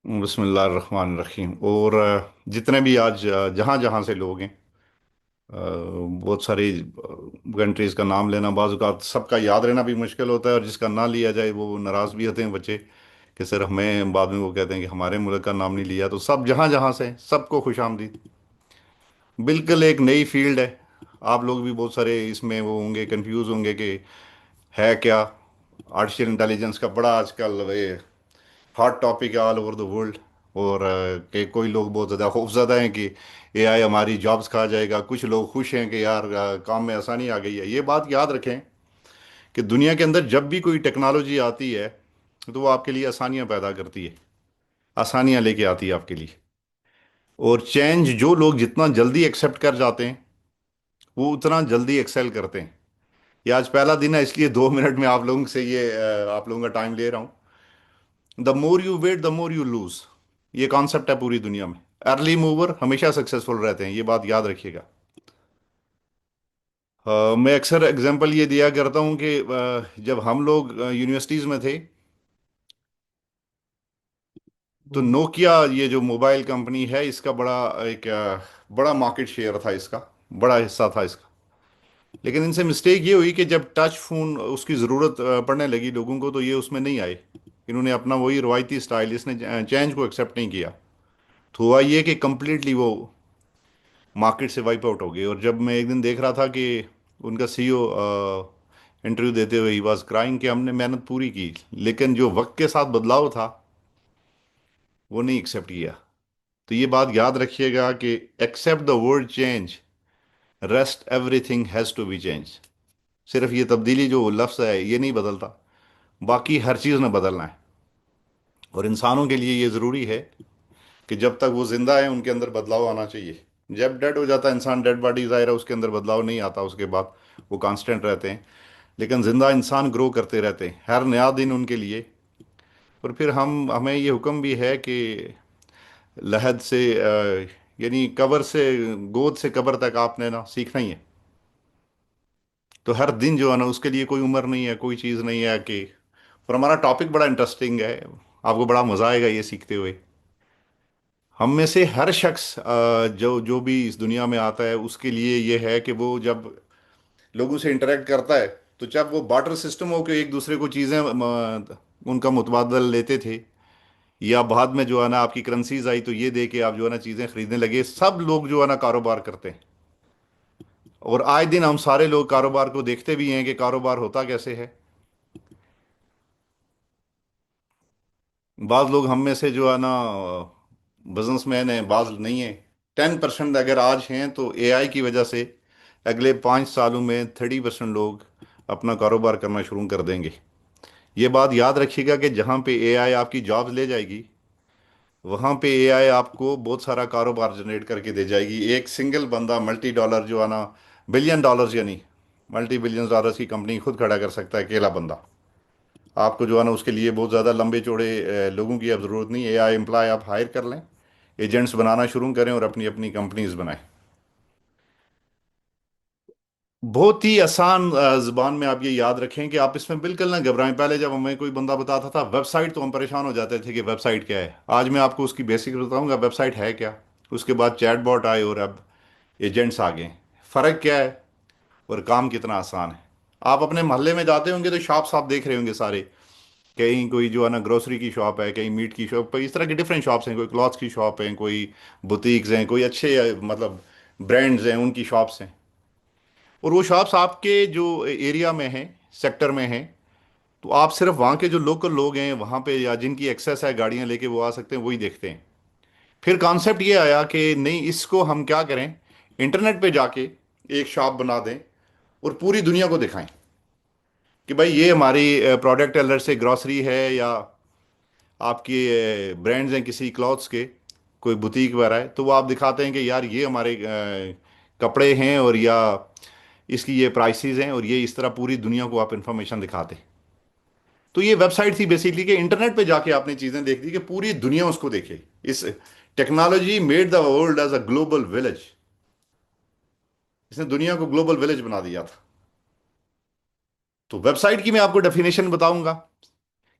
बिस्मिल्लाह रहमान रहीम। और जितने भी आज जहाँ जहाँ से लोग हैं, बहुत सारी कंट्रीज़ का नाम लेना बाज़ औक़ात सबका याद रहना भी मुश्किल होता है, और जिसका ना लिया जाए वो नाराज़ भी होते हैं बच्चे कि सर हमें बाद में वो कहते हैं कि हमारे मुल्क का नाम नहीं लिया। तो सब जहाँ जहाँ से हैं, सबको खुश आमदीद। बिल्कुल एक नई फील्ड है। आप लोग भी बहुत सारे इसमें वो होंगे, कंफ्यूज होंगे कि है क्या। आर्टिफिशियल इंटेलिजेंस का बड़ा आजकल ये हॉट टॉपिक है ऑल ओवर द वर्ल्ड। और कि कोई लोग बहुत ज़्यादा खौफज़दा हैं कि एआई हमारी जॉब्स खा जाएगा, कुछ लोग खुश हैं कि यार काम में आसानी आ गई है। ये बात याद रखें कि दुनिया के अंदर जब भी कोई टेक्नोलॉजी आती है तो वो आपके लिए आसानियाँ पैदा करती है, आसानियाँ लेके आती है आपके लिए। और चेंज जो लोग जितना जल्दी एक्सेप्ट कर जाते हैं वो उतना जल्दी एक्सेल करते हैं। ये आज पहला दिन है, इसलिए 2 मिनट में आप लोगों से ये आप लोगों का टाइम ले रहा हूँ। The more you wait the more you lose, ये कॉन्सेप्ट है पूरी दुनिया में। अर्ली मूवर हमेशा सक्सेसफुल रहते हैं, ये बात याद रखिएगा। मैं अक्सर एग्जांपल ये दिया करता हूँ कि जब हम लोग यूनिवर्सिटीज़ में थे तो हम्म। नोकिया, ये जो मोबाइल कंपनी है, इसका बड़ा एक बड़ा मार्केट शेयर था, इसका बड़ा हिस्सा था इसका। लेकिन इनसे मिस्टेक ये हुई कि जब टच फोन उसकी ज़रूरत पड़ने लगी लोगों को तो ये उसमें नहीं आए। इन्होंने अपना वही रवायती स्टाइल, इसने चेंज को एक्सेप्ट नहीं किया। तो हुआ ये कि कम्प्लीटली वो मार्केट से वाइप आउट हो गई। और जब मैं एक दिन देख रहा था कि उनका सीईओ इंटरव्यू देते हुए ही वाज क्राइंग कि हमने मेहनत पूरी की लेकिन जो वक्त के साथ बदलाव था वो नहीं एक्सेप्ट किया। तो ये बात याद रखिएगा कि except the word change, rest everything has to be change. सिर्फ ये तब्दीली जो लफ्ज़ है ये नहीं बदलता, बाकी हर चीज़ ने बदलना है। और इंसानों के लिए ये ज़रूरी है कि जब तक वो जिंदा है उनके अंदर बदलाव आना चाहिए। जब डेड हो जाता है इंसान, डेड बॉडी ज़ाहिर है उसके अंदर बदलाव नहीं आता, उसके बाद वो कांस्टेंट रहते हैं। लेकिन जिंदा इंसान ग्रो करते रहते हैं, हर नया दिन उनके लिए। और फिर हम हमें ये हुक्म भी है कि लहद से यानी कब्र से, गोद से कब्र तक आपने ना सीखना ही है। तो हर दिन जो है ना उसके लिए कोई उम्र नहीं है, कोई चीज़ नहीं है कि। और हमारा टॉपिक बड़ा इंटरेस्टिंग है, आपको बड़ा मज़ा आएगा ये सीखते हुए। हम में से हर शख्स जो जो भी इस दुनिया में आता है उसके लिए ये है कि वो जब लोगों से इंटरेक्ट करता है तो जब वो बार्टर सिस्टम हो के एक दूसरे को चीज़ें उनका मुतबादल लेते थे, या बाद में जो है ना आपकी करेंसीज आई तो ये दे के आप जो है ना चीज़ें खरीदने लगे, सब लोग जो है ना कारोबार करते हैं। और आए दिन हम सारे लोग कारोबार को देखते भी हैं कि कारोबार होता कैसे है। बाज़ लोग हम में से जो है ना बिजनेसमैन हैं, बाज़ नहीं है। 10% अगर आज हैं तो एआई की वजह से अगले 5 सालों में 30% लोग अपना कारोबार करना शुरू कर देंगे। ये बात याद रखिएगा कि जहाँ पे एआई आपकी जॉब्स ले जाएगी वहाँ पे एआई आपको बहुत सारा कारोबार जनरेट करके दे जाएगी। एक सिंगल बंदा मल्टी डॉलर जो है ना, बिलियन डॉलर्स यानी मल्टी बिलियन डॉलर्स की कंपनी खुद खड़ा कर सकता है अकेला बंदा। आपको जो है ना उसके लिए बहुत ज़्यादा लंबे चौड़े लोगों की अब ज़रूरत नहीं है। एआई एम्प्लॉय आप हायर कर लें, एजेंट्स बनाना शुरू करें और अपनी अपनी कंपनीज बनाएं। बहुत ही आसान जुबान में आप ये याद रखें कि आप इसमें बिल्कुल ना घबराएं। पहले जब हमें कोई बंदा बताता था वेबसाइट तो हम परेशान हो जाते थे कि वेबसाइट क्या है। आज मैं आपको उसकी बेसिक बताऊंगा वेबसाइट है क्या। उसके बाद चैटबॉट आए और अब एजेंट्स आ गए। फ़र्क क्या है और काम कितना आसान है। आप अपने मोहल्ले में जाते होंगे तो शॉप्स आप देख रहे होंगे सारे। कहीं कोई जो है ना ग्रोसरी की शॉप है, कहीं मीट की शॉप, इस तरह की डिफरेंट शॉप्स हैं। कोई क्लॉथ्स की शॉप है, कोई बुटीक्स हैं, कोई अच्छे मतलब ब्रांड्स हैं उनकी शॉप्स हैं। और वो शॉप्स आपके जो एरिया में हैं, सेक्टर में हैं, तो आप सिर्फ वहाँ के जो लोकल लोग हैं वहाँ पे या जिनकी एक्सेस है गाड़ियाँ लेके वो आ सकते हैं वही देखते हैं। फिर कॉन्सेप्ट ये आया कि नहीं, इसको हम क्या करें, इंटरनेट पे जाके एक शॉप बना दें और पूरी दुनिया को दिखाएं कि भाई ये हमारी प्रोडक्ट अलर्ट से ग्रॉसरी है, या आपके ब्रांड्स हैं किसी क्लॉथ्स के, कोई बुटीक वगैरह है, तो वो आप दिखाते हैं कि यार ये हमारे कपड़े हैं और या इसकी ये प्राइसेस हैं, और ये इस तरह पूरी दुनिया को आप इंफॉर्मेशन दिखाते हैं। तो ये वेबसाइट थी बेसिकली कि इंटरनेट पे जाके आपने चीज़ें देख दी कि पूरी दुनिया उसको देखे। इस technology made the world as a global village. इसने दुनिया को ग्लोबल विलेज बना दिया था। तो वेबसाइट की मैं आपको डेफिनेशन बताऊंगा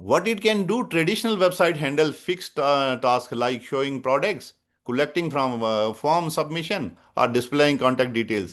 what it can do. Traditional website handle fixed tasks like showing products, collecting from form submission or displaying contact details.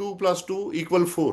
2+2=4،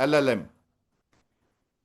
LLM،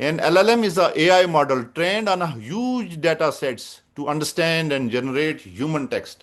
And LLM is a AI model trained on a huge data sets to understand and generate human text.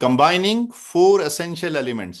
combining 4 essential elements.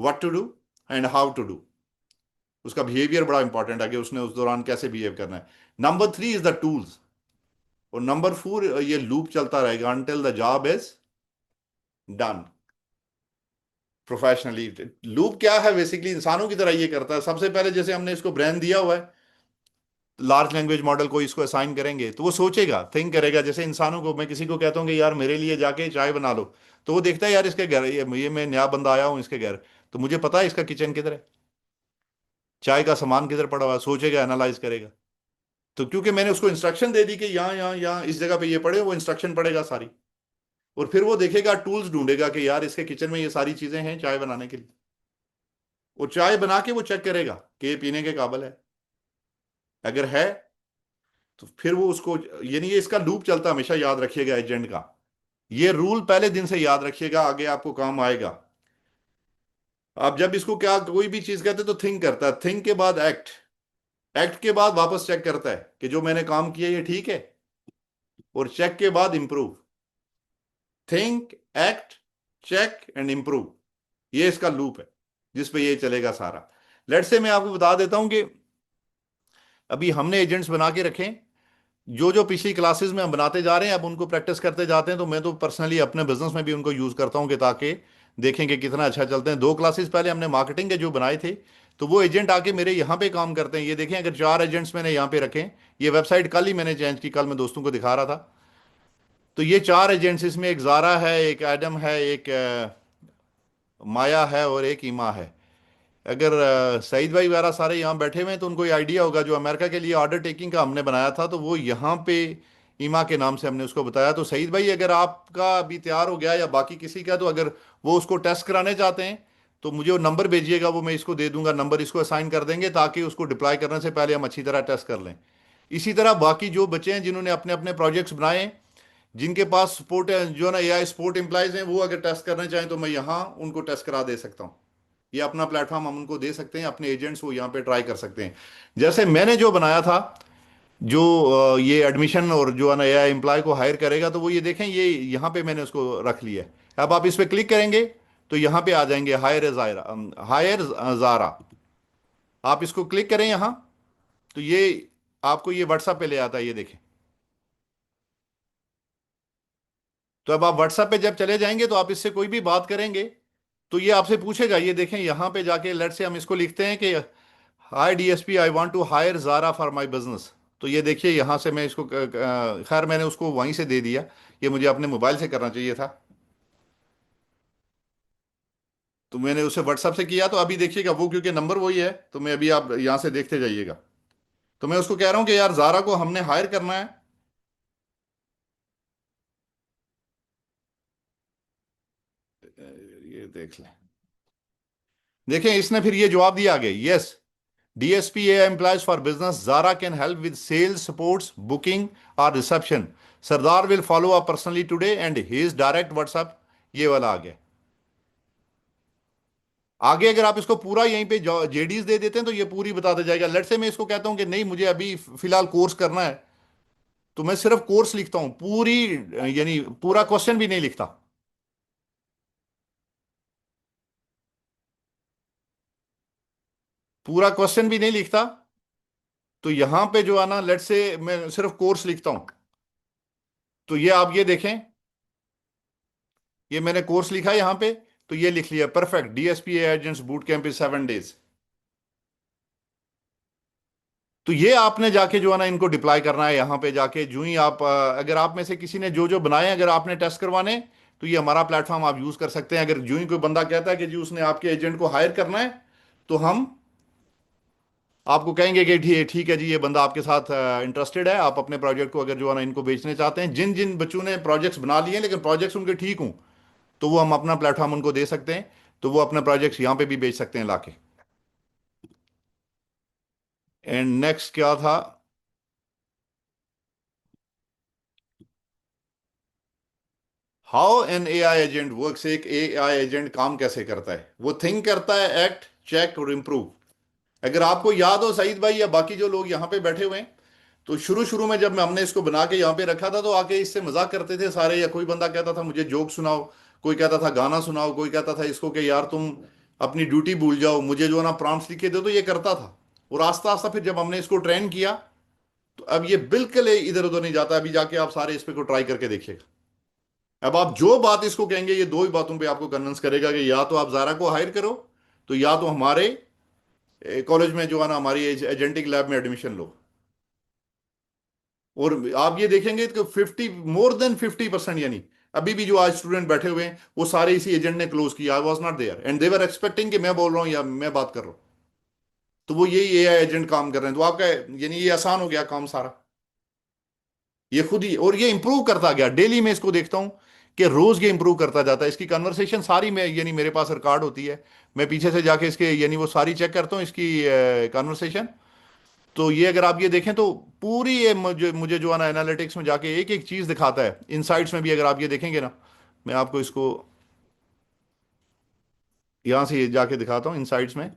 What to do and how to do. उसका behaviour बड़ा important है कि उसने उस दौरान कैसे behave करना है। Number 3 is the tools. और नंबर 4, ये लूप चलता रहेगा until the job is done professionally. Loop क्या है? बेसिकली इंसानों की तरह ये करता है। सबसे पहले जैसे हमने इसको ब्रेन दिया हुआ है, लार्ज लैंग्वेज मॉडल को इसको असाइन करेंगे तो वो सोचेगा, थिंक करेगा। जैसे इंसानों को मैं किसी को कहता हूँ कि यार मेरे लिए जाके चाय बना लो, तो वो देखता है यार इसके घर, ये मैं नया बंदा आया हूँ इसके घर, तो मुझे पता है इसका किचन किधर है, चाय का सामान किधर पड़ा हुआ है, सोचेगा, एनालाइज करेगा। तो क्योंकि मैंने उसको इंस्ट्रक्शन दे दी कि यहाँ यहाँ यहाँ इस जगह पे ये पड़े, वो इंस्ट्रक्शन पड़ेगा सारी। और फिर वो देखेगा, टूल्स ढूंढेगा कि यार इसके किचन में ये सारी चीजें हैं चाय बनाने के लिए। वो चाय बना के वो चेक करेगा कि ये पीने के काबिल है। अगर है तो फिर वो उसको, यानी ये इसका लूप चलता, हमेशा याद रखिएगा एजेंट का। ये रूल पहले दिन से याद रखिएगा, आगे आपको काम आएगा। आप जब इसको क्या कोई भी चीज कहते हैं तो थिंक करता है, थिंक के बाद एक्ट, एक्ट के बाद वापस चेक करता है कि जो मैंने काम किया ये ठीक है, और चेक के बाद improve. Think, act, check and improve, ये इसका लूप है जिस पे ये चलेगा सारा। लेट्स से मैं आपको बता देता हूं कि अभी हमने एजेंट्स बना के रखे हैं। जो जो पिछली क्लासेस में हम बनाते जा रहे हैं, अब उनको प्रैक्टिस करते जाते हैं। तो मैं तो पर्सनली अपने बिजनेस में भी उनको यूज करता हूं कि ताकि देखें कि कितना अच्छा चलते हैं। 2 क्लासेस पहले हमने मार्केटिंग के जो बनाए थे, तो वो एजेंट आके मेरे यहाँ पे काम करते हैं। ये देखें, अगर 4 एजेंट्स मैंने यहाँ पे रखे हैं, ये वेबसाइट कल ही मैंने चेंज की, कल मैं दोस्तों को दिखा रहा था। तो ये 4 एजेंट्स, इसमें एक जारा है, एक एडम है, एक माया है और एक ईमा है। अगर सईद भाई वगैरह सारे यहाँ बैठे हुए हैं तो उनको ये आइडिया होगा, जो अमेरिका के लिए ऑर्डर टेकिंग का हमने बनाया था तो वो यहाँ पे ईमा के नाम से हमने उसको बताया। तो सईद भाई, अगर आपका अभी तैयार हो गया या बाकी किसी का, तो अगर वो उसको टेस्ट कराने चाहते हैं तो मुझे वो नंबर भेजिएगा, वो मैं इसको दे दूंगा, नंबर इसको असाइन कर देंगे ताकि उसको डिप्लॉय करने से पहले हम अच्छी तरह टेस्ट कर लें। इसी तरह बाकी जो बच्चे हैं जिन्होंने अपने अपने प्रोजेक्ट्स बनाए हैं, जिनके पास सपोर्ट जो है ना एआई सपोर्ट एम्प्लॉयज हैं, वो अगर टेस्ट करना चाहें तो मैं यहाँ उनको टेस्ट करा दे सकता हूँ। ये अपना प्लेटफॉर्म हम उनको दे सकते हैं, अपने एजेंट्स वो यहाँ पे ट्राई कर सकते हैं। जैसे मैंने जो बनाया था, जो ये एडमिशन और जो है ना एआई एम्प्लॉय को हायर करेगा, तो वो ये देखें, ये यहाँ पे मैंने उसको रख लिया है। अब आप इस पे क्लिक करेंगे तो यहाँ पे आ जाएंगे हायर जायरा, हायर जारा। आप इसको क्लिक करें यहाँ, तो ये आपको ये व्हाट्सएप पे ले आता है, ये देखें। तो अब आप व्हाट्सएप पे जब चले जाएंगे तो आप इससे कोई भी बात करेंगे तो ये आपसे पूछेगा। ये देखें यहाँ पे जाके, लेट से हम इसको लिखते हैं कि hi DSP, I want to hire Zara for my business. तो ये देखिए यहाँ से मैं इसको खैर मैंने उसको वहीं से दे दिया, ये मुझे अपने मोबाइल से करना चाहिए था, तो मैंने उसे व्हाट्सएप से किया। तो अभी देखिएगा वो, क्योंकि नंबर वही है, तो मैं अभी, आप यहाँ से देखते जाइएगा। तो मैं उसको कह रहा हूँ कि यार जारा को हमने हायर करना है। ये देख लें, देखें इसने फिर ये जवाब दिया आगे, yes DSP AI employees for business, Zara can help with sales, supports, booking or reception. Sardar will follow up personally today and his direct WhatsApp, ये वाला आ गया। आगे अगर आप इसको पूरा यहीं पे जेडीज दे देते हैं तो ये पूरी बताते जाएगा। लेट से मैं इसको कहता हूं कि नहीं, मुझे अभी फिलहाल कोर्स करना है, तो मैं सिर्फ कोर्स लिखता हूं, पूरी यानी पूरा क्वेश्चन भी नहीं लिखता, पूरा क्वेश्चन भी नहीं लिखता। तो यहां पे जो है ना, लेट से मैं सिर्फ कोर्स लिखता हूं, तो ये आप ये देखें, ये मैंने कोर्स लिखा है यहाँ पे, तो ये लिख लिया perfect, DSP agents boot camp is 7 days। तो ये आपने जाके जो है ना इनको डिप्लॉय करना है यहाँ पे जाके। जो ही आप अगर आप में से किसी ने जो जो बनाए, अगर आपने टेस्ट करवाने, तो ये हमारा प्लेटफॉर्म आप यूज कर सकते हैं। अगर जो ही कोई बंदा कहता है कि जी उसने आपके एजेंट को हायर करना है, तो हम आपको कहेंगे कि ठीक ठीक है जी, ये बंदा आपके साथ इंटरेस्टेड है। आप अपने प्रोजेक्ट को अगर जो है ना इनको बेचने चाहते हैं, जिन जिन बच्चों ने प्रोजेक्ट्स बना लिए हैं लेकिन प्रोजेक्ट्स उनके ठीक हों, तो वो हम अपना प्लेटफॉर्म उनको दे सकते हैं, तो वो अपने प्रोजेक्ट्स यहाँ पे भी बेच सकते हैं लाके। एंड नेक्स्ट क्या था, how an AI agent works. एक एआई एजेंट काम कैसे करता है? वो थिंक करता है, एक्ट, चेक और इम्प्रूव। अगर आपको याद हो सईद भाई या बाकी जो लोग यहाँ पे बैठे हुए हैं, तो शुरू शुरू में जब हमने इसको बना के यहाँ पे रखा था, तो आके इससे मजाक करते थे सारे, या कोई बंदा कहता था मुझे जोक सुनाओ, कोई कहता था गाना सुनाओ, कोई कहता था इसको कि यार तुम अपनी ड्यूटी भूल जाओ, मुझे जो है ना प्रॉम्प्ट्स लिख के दे दो, ये करता था। और आस्ता आस्ता फिर जब हमने इसको ट्रेन किया, तो अब ये बिल्कुल इधर उधर नहीं जाता। अभी जाके आप सारे इस पे को ट्राई करके देखिएगा। अब आप जो बात इसको कहेंगे, ये दो ही बातों पे आपको कन्विंस करेगा कि या तो आप जारा को हायर करो, तो या तो हमारे कॉलेज में जो है ना हमारी एजेंटिक लैब में एडमिशन लो। और आप ये देखेंगे कि 50, मोर देन 50%, यानी अभी भी जो आज स्टूडेंट बैठे हुए हैं वो सारे इसी एजेंट ने क्लोज किया। I was not there and they were expecting कि मैं बोल रहा हूँ या मैं बात कर रहा हूँ। तो वो यही एआई एजेंट काम कर रहे हैं, तो आपका यानी ये आसान हो गया काम सारा। ये खुद ही, और ये इंप्रूव करता गया डेली। मैं इसको देखता हूँ कि रोज ये इंप्रूव करता जाता है। इसकी कन्वर्सेशन सारी मैं, यानी मेरे पास रिकॉर्ड होती है, मैं पीछे से जाके इसके यानी वो सारी चेक करता हूँ इसकी कन्वर्सेशन। तो ये अगर आप ये देखें तो पूरी ये मुझे जो है ना एनालिटिक्स में जाके एक एक चीज दिखाता है। इनसाइट्स में भी अगर आप ये देखेंगे ना, मैं आपको इसको यहां से ये जाके दिखाता हूँ इनसाइट्स में।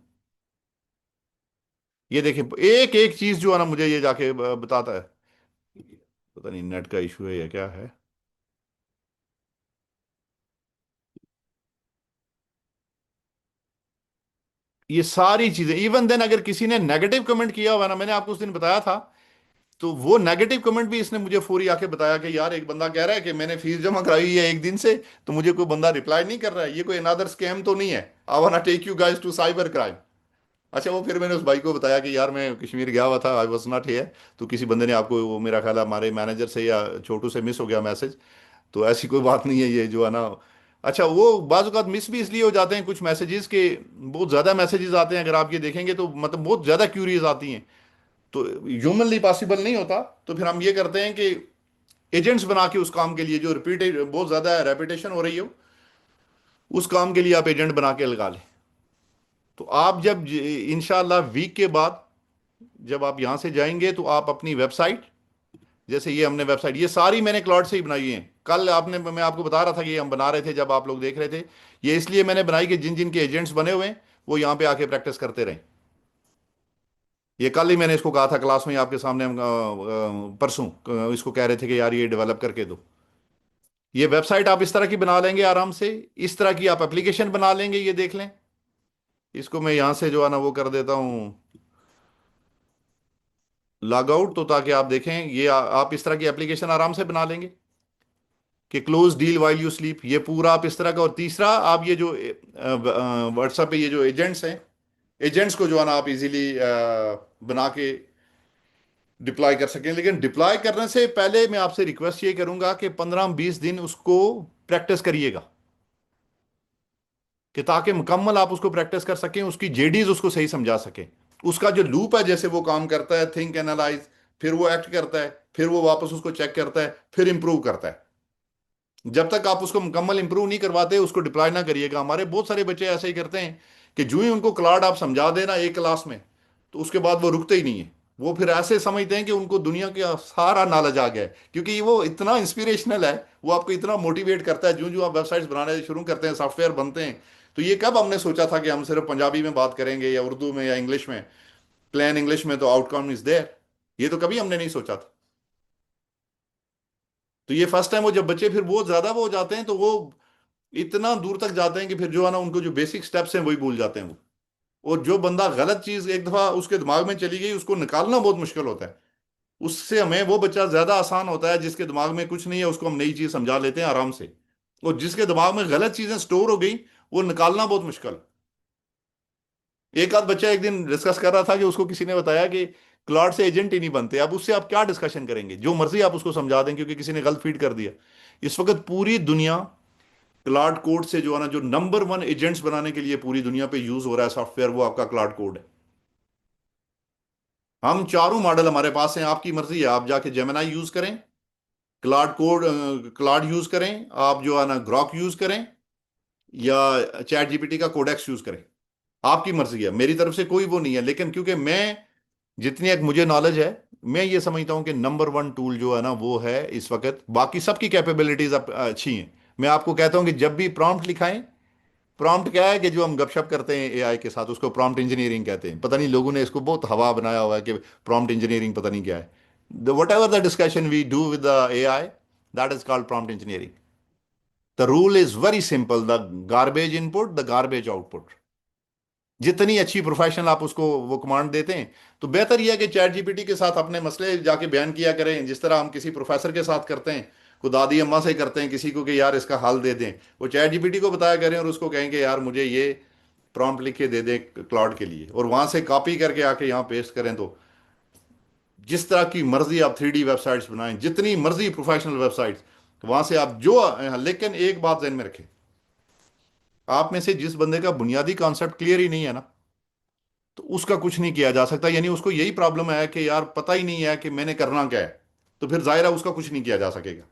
ये देखें एक एक चीज जो है ना मुझे ये जाके बताता है। पता नहीं नेट का इशू है या क्या है। ये सारी चीजें, इवन देन अगर किसी ने नेगेटिव कमेंट किया हुआ ना, मैंने आपको उस दिन बताया था, तो वो नेगेटिव कमेंट भी इसने मुझे फौरी आके बताया कि यार एक बंदा कह रहा है कि मैंने फीस जमा कराई है एक दिन से, तो मुझे कोई बंदा रिप्लाई नहीं कर रहा है, ये कोई अनादर स्कैम तो नहीं है, I want take you guys to cyber crime. अच्छा, वो फिर मैंने उस भाई को बताया कि यार मैं कश्मीर गया हुआ था, आई वॉज नॉट हियर, तो किसी बंदे ने आपको, वो मेरा ख्याल है हमारे मैनेजर से या छोटू से मिस हो गया मैसेज। तो ऐसी कोई बात नहीं है ये जो है ना। अच्छा, वो बाज़ औक़ात मिस भी इसलिए हो जाते हैं कुछ मैसेजेस के, बहुत ज़्यादा मैसेजेस आते हैं, अगर आप ये देखेंगे तो मतलब बहुत ज़्यादा क्यूरीज आती हैं, तो ह्यूमनली पॉसिबल नहीं होता। तो फिर हम ये करते हैं कि एजेंट्स बना के उस काम के लिए जो रिपीटेड बहुत ज़्यादा रेपिटेशन हो रही हो, उस काम के लिए आप एजेंट बना के लगा लें। तो आप जब इंशाल्लाह वीक के बाद जब आप यहां से जाएंगे, तो आप अपनी वेबसाइट, जैसे ये हमने वेबसाइट, ये सारी मैंने क्लाउड से ही बनाई है। कल आपने, मैं आपको बता रहा था कि ये हम बना रहे थे जब आप लोग देख रहे थे। ये इसलिए मैंने बनाई कि जिन जिन के एजेंट्स बने हुए हैं वो यहाँ पे आके प्रैक्टिस करते रहें। ये कल ही मैंने इसको कहा था क्लास में आपके सामने, हम परसों इसको कह रहे थे कि यार ये डेवलप करके दो। ये वेबसाइट आप इस तरह की बना लेंगे आराम से, इस तरह की आप एप्लीकेशन बना लेंगे, ये देख लें। इसको मैं यहाँ से जो है ना वो कर देता हूँ लॉग आउट, तो ताकि आप देखें ये आप इस तरह की एप्लीकेशन आराम से बना लेंगे कि close deal while you sleep, ये पूरा आप इस तरह का। और तीसरा, आप ये जो व्हाट्सएप पे ये जो एजेंट्स हैं, एजेंट्स को जो है ना आप इजीली बना के डिप्लॉय कर सकें। लेकिन डिप्लॉय करने से पहले मैं आपसे रिक्वेस्ट ये करूंगा कि 15-20 दिन उसको प्रैक्टिस करिएगा, कि ताकि मुकम्मल आप उसको प्रैक्टिस कर सकें, उसकी जेडीज उसको सही समझा सकें। उसका जो लूप है, जैसे वो काम करता है, थिंक एनालाइज, फिर वो एक्ट करता है, फिर वो वापस उसको चेक करता है, फिर इंप्रूव करता है। जब तक आप उसको मुकम्मल इंप्रूव नहीं करवाते, उसको डिप्लॉय ना करिएगा। हमारे बहुत सारे बच्चे ऐसे ही करते हैं कि जो ही उनको क्लाउड आप समझा देना एक क्लास में, तो उसके बाद वो रुकते ही नहीं है। वो फिर ऐसे समझते हैं कि उनको दुनिया का सारा नॉलेज आ गया है, क्योंकि वो इतना इंस्पिरेशनल है, वो आपको इतना मोटिवेट करता है। जो जो आप वेबसाइट्स बनाने शुरू करते हैं, सॉफ्टवेयर बनते हैं, तो ये कब हमने सोचा था कि हम सिर्फ पंजाबी में बात करेंगे या उर्दू में या इंग्लिश में, प्लेन इंग्लिश में, तो आउटकम इज देयर। ये तो कभी हमने नहीं सोचा था। तो ये फर्स्ट टाइम, वो जब बच्चे फिर बहुत ज्यादा वो हो जाते हैं, तो वो इतना दूर तक जाते हैं कि फिर जो है ना उनको जो बेसिक स्टेप्स हैं वही भूल जाते हैं वो। और जो बंदा गलत चीज एक दफा उसके दिमाग में चली गई, उसको निकालना बहुत मुश्किल होता है। उससे हमें वो बच्चा ज्यादा आसान होता है जिसके दिमाग में कुछ नहीं है, उसको हम नई चीज समझा लेते हैं आराम से। और जिसके दिमाग में गलत चीजें स्टोर हो गई, वो निकालना बहुत मुश्किल। एक आध बच्चा एक दिन डिस्कस कर रहा था कि उसको किसी ने बताया कि क्लाउड से एजेंट ही नहीं बनते। अब उससे आप क्या डिस्कशन करेंगे, जो मर्जी आप उसको समझा दें, क्योंकि किसी ने गलत फीड कर दिया। इस वक्त पूरी दुनिया क्लाउड कोड से जो है ना, जो नंबर वन एजेंट्स बनाने के लिए पूरी दुनिया पे यूज हो रहा है सॉफ्टवेयर, वो आपका क्लाउड कोड है। हम चारों मॉडल हमारे पास हैं, आपकी मर्जी है, आप जाके जेमिनाई यूज करें, क्लाउड कोड क्लाउड यूज करें, आप जो है ना ग्रॉक यूज करें, या चैट जीपीटी का कोडेक्स यूज करें। आपकी मर्जी है, मेरी तरफ से कोई वो नहीं है। लेकिन क्योंकि मैं, जितनी एक मुझे नॉलेज है, मैं ये समझता हूं कि नंबर वन टूल जो है ना वो है इस वक्त। बाकी सबकी कैपेबिलिटीज अच्छी हैं। मैं आपको कहता हूं कि जब भी प्रॉम्प्ट लिखाएं, प्रॉम्प्ट क्या है कि जो हम गपशप करते हैं एआई के साथ, उसको प्रॉम्प्ट इंजीनियरिंग कहते हैं। पता नहीं लोगों ने इसको बहुत हवा बनाया हुआ है कि प्रॉम्प्ट इंजीनियरिंग पता नहीं क्या है। The whatever the discussion we do with the AI, that is called prompt engineering. The rule is very simple, the garbage input, the garbage output. जितनी अच्छी प्रोफेशनल आप उसको वो कमांड देते हैं, तो बेहतर यह है कि चैट जीपीटी के साथ अपने मसले जाके बयान किया करें, जिस तरह हम किसी प्रोफेसर के साथ करते हैं, को दादी अम्मा से करते हैं किसी को कि यार इसका हल दे दें, वो चैट जीपीटी को बताया करें और उसको कहेंगे यार मुझे ये प्रॉम्प्ट लिख के दे दें क्लाउड के लिए, और वहां से कॉपी करके आके यहाँ पेस्ट करें, तो जिस तरह की मर्जी आप 3D वेबसाइट्स बनाएं, जितनी मर्जी प्रोफेशनल वेबसाइट्स, वहां से आप जो, लेकिन एक बात ध्यान में रखें, आप में से जिस बंदे का बुनियादी कॉन्सेप्ट क्लियर ही नहीं है ना, तो उसका कुछ नहीं किया जा सकता, यानी उसको यही प्रॉब्लम है कि यार पता ही नहीं है कि मैंने करना क्या है, तो फिर जाहिर है उसका कुछ नहीं किया जा सकेगा।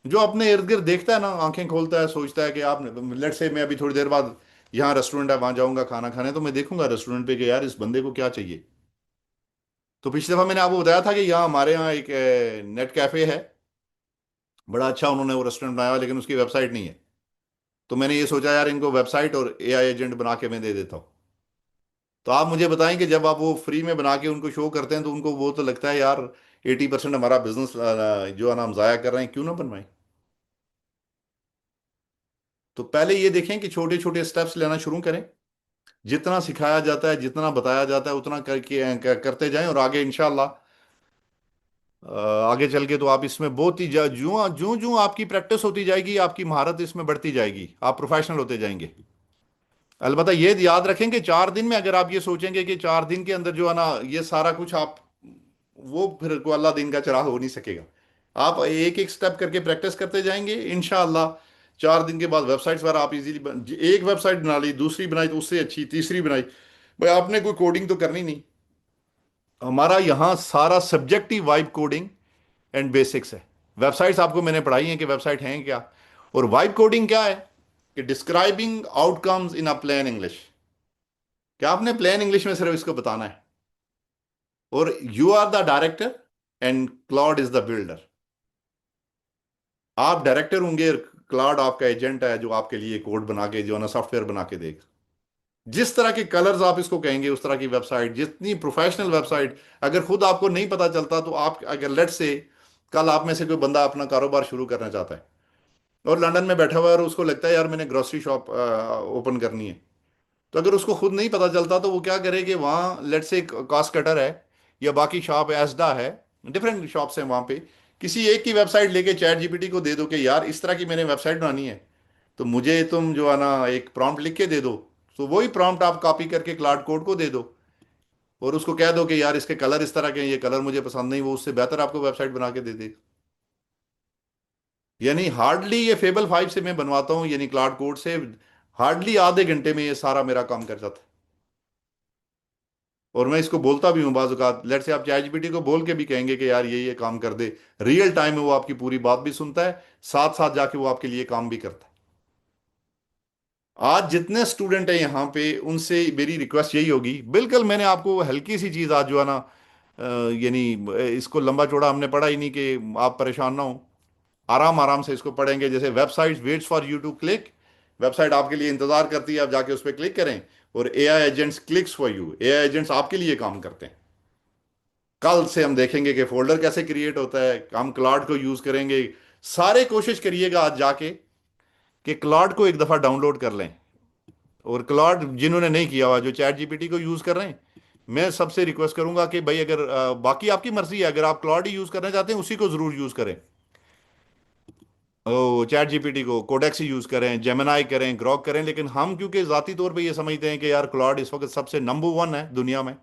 जो अपने इर्द गिर्द देखता है ना, आंखें खोलता है, सोचता है कि आप, लेट से मैं अभी थोड़ी देर बाद यहाँ रेस्टोरेंट है वहां जाऊंगा खाना खाने, तो मैं देखूंगा रेस्टोरेंट पे कि यार इस बंदे को क्या चाहिए। तो पिछली दफा मैंने आपको बताया था कि यहाँ हमारे यहाँ एक नेट कैफे है, बड़ा अच्छा उन्होंने वो रेस्टोरेंट बनाया हुआ, लेकिन उसकी वेबसाइट नहीं है। तो मैंने ये सोचा यार इनको वेबसाइट और एआई एजेंट बना के मैं दे देता हूँ। तो आप मुझे बताएं कि जब आप वो फ्री में बना के उनको शो करते हैं, तो उनको वो तो लगता है यार 80% हमारा बिजनेस जो है ना हम जाया कर रहे हैं, क्यों ना बनवाएं। तो पहले ये देखें कि छोटे छोटे स्टेप्स लेना शुरू करें, जितना सिखाया जाता है, जितना बताया जाता है, उतना करके करते जाएं, और आगे इंशाल्लाह आगे चल के तो आप इसमें बहुत ही जो जो जो आपकी प्रैक्टिस होती जाएगी, आपकी महारत इसमें बढ़ती जाएगी, आप प्रोफेशनल होते जाएंगे। अलबत्ता ये याद रखें कि 4 दिन में अगर आप ये सोचेंगे कि 4 दिन के अंदर जो है ना ये सारा कुछ आप, वो फिर को अल्लाह दिन का चिराग हो नहीं सकेगा। आप एक एक स्टेप करके प्रैक्टिस करते जाएंगे, इंशाअल्लाह 4 दिन के बाद वेबसाइट्स पर आप इजीली, एक वेबसाइट बना ली, दूसरी बनाई तो उससे अच्छी, तीसरी बनाई, भाई आपने कोई कोडिंग तो करनी नहीं। हमारा यहाँ सारा subjective vibe coding and basics है। वेबसाइट्स आपको मैंने पढ़ाई है कि वेबसाइट हैं क्या, और वाइब कोडिंग क्या है, कि describing outcomes in a plain English, क्या आपने प्लेन इंग्लिश में सिर्फ इसको बताना है, और you are the director and Claude is the builder. आप डायरेक्टर होंगे, क्लाउड आपका एजेंट है जो आपके लिए कोड बना के जो है ना सॉफ्टवेयर बना के देगा। जिस तरह के कलर्स आप इसको कहेंगे उस तरह की वेबसाइट, जितनी प्रोफेशनल वेबसाइट, अगर खुद आपको नहीं पता चलता, तो आप अगर लेट से कल आप में से कोई बंदा अपना कारोबार शुरू करना चाहता है और लंदन में बैठा हुआ है, और उसको लगता है यार मैंने ग्रोसरी शॉप ओपन करनी है, तो अगर उसको खुद नहीं पता चलता, तो वो क्या करे कि वहाँ लेट से कॉस्ट कटर है या बाकी शॉप है, एसडा है, डिफरेंट शॉप्स हैं वहाँ पे, किसी एक की वेबसाइट लेके चैट जीपीटी को दे दो कि यार इस तरह की मैंने वेबसाइट बनानी है, तो मुझे तुम जो है ना एक प्रॉम्प्ट लिख के दे दो। तो वही प्रॉम्प्ट आप कॉपी करके क्लाउड कोड को दे दो, और उसको कह दो कि यार इसके कलर इस तरह के हैं, ये कलर मुझे पसंद नहीं, वो उससे बेहतर आपको वेबसाइट बना के दे दे। यानी हार्डली ये फेबल 5 से मैं बनवाता हूँ, यानी क्लाउड कोड से हार्डली आधे घंटे में ये सारा मेरा काम कर जाता है। और मैं इसको बोलता भी हूँ, बाज़ औक़ात लेट से आप चैट जीपीटी को बोल के भी कहेंगे कि यार ये काम कर दे, रियल टाइम में वो आपकी पूरी बात भी सुनता है, साथ साथ जाके वो आपके लिए काम भी करता है। आज जितने स्टूडेंट हैं यहाँ पे, उनसे मेरी रिक्वेस्ट यही होगी, बिल्कुल मैंने आपको हल्की सी चीज़ आज जो है ना यानी इसको लंबा चौड़ा हमने पढ़ा ही नहीं कि आप परेशान ना हो, आराम आराम से इसको पढ़ेंगे, जैसे website waits for you to click, website आपके लिए इंतजार करती है, आप जाके उस पर क्लिक करें, और AI agents clicks for you, AI agents आपके लिए काम करते हैं। कल से हम देखेंगे कि फोल्डर कैसे क्रिएट होता है, हम क्लाउड को यूज करेंगे। सारे कोशिश करिएगा आज जाके कि क्लाउड को एक दफा डाउनलोड कर लें, और क्लाउड जिन्होंने नहीं किया हुआ, जो चैट जीपीटी को यूज कर रहे हैं, मैं सबसे रिक्वेस्ट करूंगा कि भाई अगर बाकी आपकी मर्जी है, अगर आप क्लाउड ही यूज करना चाहते हैं उसी को जरूर यूज करें, ओ चैट जीपीटी को, कोडेक्स ही यूज करें, जेमिनाई करें, ग्रॉक करें, लेकिन हम क्योंकि जाती तौर पे ये समझते हैं कि यार क्लाउड इस वक्त सबसे नंबर 1 है दुनिया में,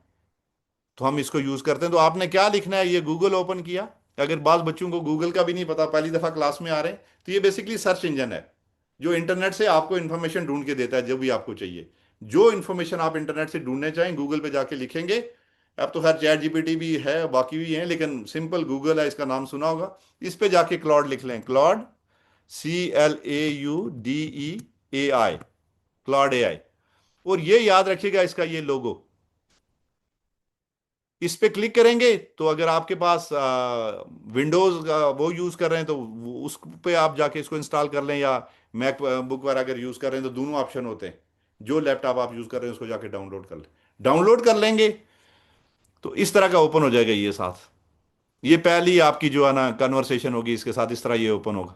तो हम इसको यूज करते हैं। तो आपने क्या लिखना है, ये गूगल ओपन किया, अगर बाज बच्चों को गूगल का भी नहीं पता, पहली दफा क्लास में आ रहे हैं, तो ये बेसिकली सर्च इंजन है जो इंटरनेट से आपको इंफॉर्मेशन ढूंढ के देता है जो भी आपको चाहिए। जो इंफॉर्मेशन आप इंटरनेट से ढूंढने चाहें गूगल पे जाके लिखेंगे। अब तो खैर चैट जीपीटी भी है, बाकी भी हैं, लेकिन सिंपल गूगल है, इसका नाम सुना होगा। इस पे जाके क्लॉड लिख लें, क्लॉड, CLAUDEAI, क्लॉड एआई, और ये याद रखिएगा इसका ये लोगो, इस पे क्लिक करेंगे तो अगर आपके पास विंडोज का वो यूज कर रहे हैं, तो उस पे आप जाके इसको इंस्टॉल कर लें, या मैक बुक वगैरह अगर यूज कर रहे हैं तो दोनों ऑप्शन होते हैं, जो लैपटॉप आप यूज कर रहे हैं उसको जाके डाउनलोड कर लें। डाउनलोड कर लेंगे तो इस तरह का ओपन हो जाएगा ये साथ, ये पहली आपकी जो है ना कन्वर्सेशन होगी इसके साथ, इस तरह ये ओपन होगा।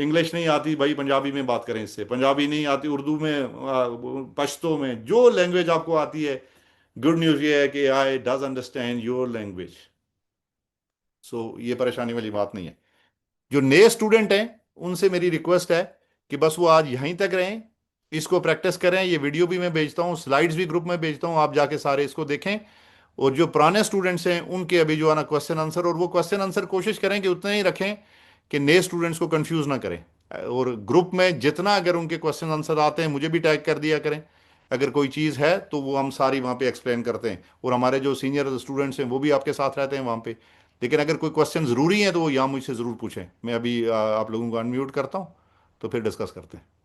इंग्लिश नहीं आती भाई, पंजाबी में बात करें इससे, पंजाबी नहीं आती उर्दू में, पश्तो में, जो लैंग्वेज आपको आती है। गुड न्यूज़ ये है कि I does understand your language. So ये परेशानी वाली बात नहीं है। जो नए स्टूडेंट हैं उनसे मेरी रिक्वेस्ट है कि बस वो आज यहीं तक रहें, इसको प्रैक्टिस करें। ये वीडियो भी मैं भेजता हूँ, स्लाइड्स भी ग्रुप में भेजता हूँ, आप जाके सारे इसको देखें। और जो पुराने स्टूडेंट्स हैं उनके अभी जो है ना क्वेश्चन आंसर, और वो क्वेश्चन आंसर कोशिश करें कि उतने ही रखें कि नए स्टूडेंट्स को कंफ्यूज ना करें। और ग्रुप में जितना अगर उनके क्वेश्चन आंसर आते हैं मुझे भी टैग कर दिया करें। अगर कोई चीज़ है तो वो हम सारी वहाँ पे एक्सप्लेन करते हैं, और हमारे जो सीनियर स्टूडेंट्स हैं वो भी आपके साथ रहते हैं वहाँ पे। लेकिन अगर कोई क्वेश्चन ज़रूरी है तो वो यहाँ मुझसे ज़रूर पूछें। मैं अभी आप लोगों को अनम्यूट करता हूँ, तो फिर डिस्कस करते हैं।